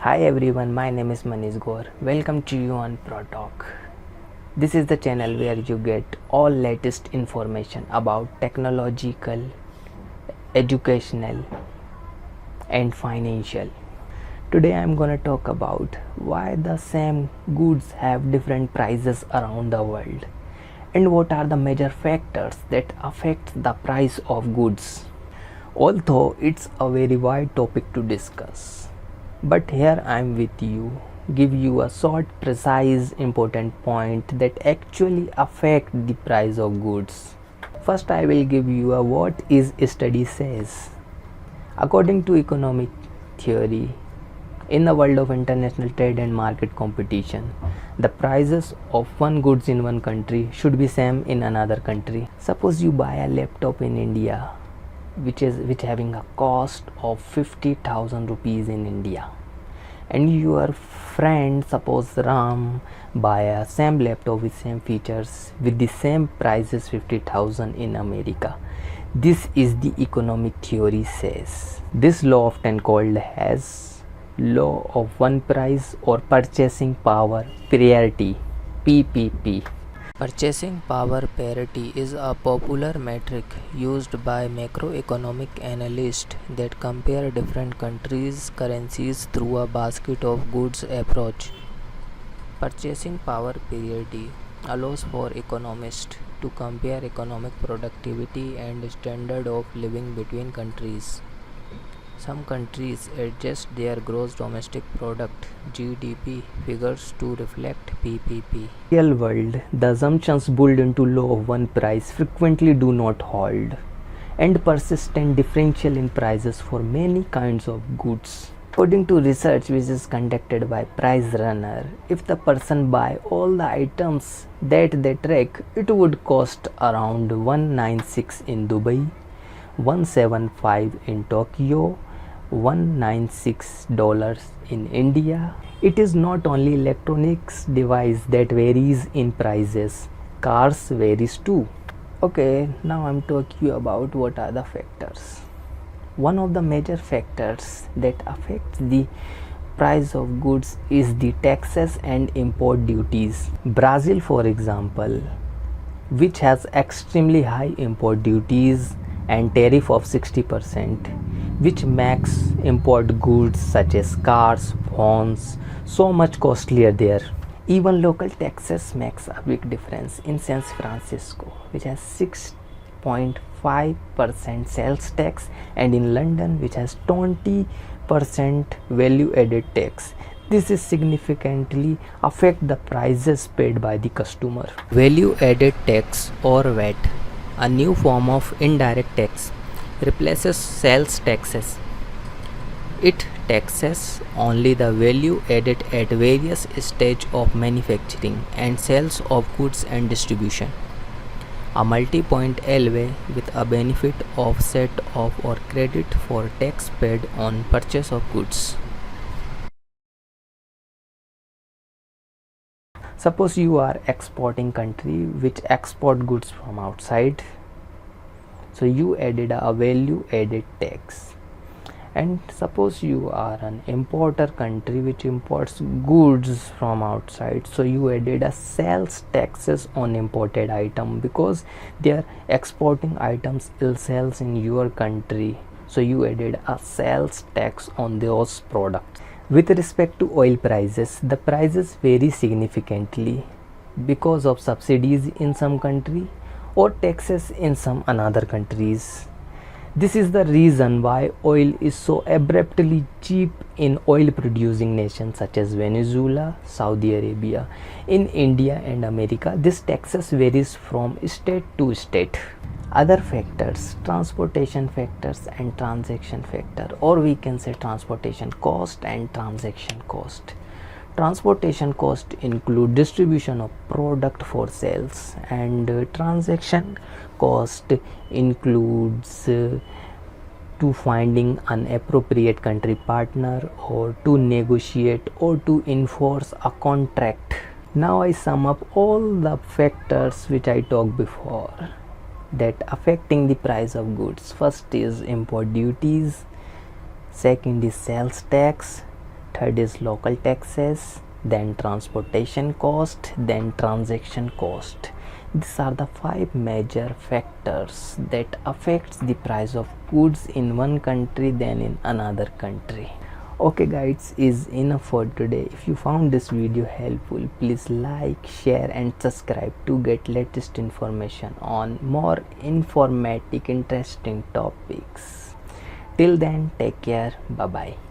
Hi everyone, my name is Manish Gaur. Welcome to you on ProTalk. This is the channel where you get all latest information about technological, educational and financial. Today I am going to talk about why the same goods have different prices around the world and what are the major factors that affect the price of goods. Although it's a very wide topic to discuss, but here I am with you, give you a short, precise, important point that actually affect the price of goods. First I will give you a what is study says. According to economic theory, in the world of international trade and market competition, the prices of one goods in one country should be same in another country. Suppose you buy a laptop in India which having a cost of 50,000 rupees in India, and your friend, suppose Ram, buy a same laptop with same features with the same prices 50,000 in America. This is the economic theory says. This law often called as law of one price or purchasing power parity, PPP. Purchasing power parity is a popular metric used by macroeconomic analysts that compare different countries' currencies through a basket of goods approach. Purchasing power parity allows for economists to compare economic productivity and standard of living between countries. Some countries adjust their gross domestic product (GDP) figures to reflect PPP. In the real world, the assumptions built into law of one price frequently do not hold, and persistent differential in prices for many kinds of goods. According to research which is conducted by Price Runner, if the person buy all the items that they track, it would cost around 196 in Dubai, 175 in Tokyo, $196 in India. It is not only electronics device that varies in prices, cars varies too. Okay, now I'm talking about what are the factors. One of the major factors that affects the price of goods is the taxes and import duties. Brazil, for example, which has extremely high import duties and tariff of 60%, which makes import goods such as cars, phones so much costlier there. Even local taxes makes a big difference. In San Francisco, which has 6.5% sales tax, and in London, which has 20% value added tax. This is significantly affect the prices paid by the customer. Value added tax or VAT, a new form of indirect tax, replaces sales taxes. It taxes only the value added at various stages of manufacturing and sales of goods and distribution. A multi-point LV with a benefit offset of or credit for tax paid on purchase of goods. Suppose you are exporting country which export goods from outside, so you added a value added tax. And suppose you are an importer country which imports goods from outside, so you added a sales taxes on imported item because they are exporting items ill sales in your country, so you added a sales tax on those products. With respect to oil prices, the prices vary significantly because of subsidies in some country or taxes in some another countries. This is the reason why oil is so abruptly cheap in oil producing nations such as Venezuela, Saudi Arabia. In India and America, this taxes varies from state to state. Other factors, transportation factors and transaction factor, or we can say transportation cost and transaction cost. Transportation cost include distribution of product for sales, and transaction cost includes to finding an appropriate country partner or to negotiate or to enforce a contract. Now I sum up all the factors which I talked before that affecting the price of goods. First is import duties, second is sales tax, third is local taxes, then transportation cost, then transaction cost. These are the 5 major factors that affects the price of goods in one country than in another country. Okay guys, is enough for today. If you found this video helpful, please like, share and subscribe to get latest information on more informative interesting topics. Till then, take care. Bye bye.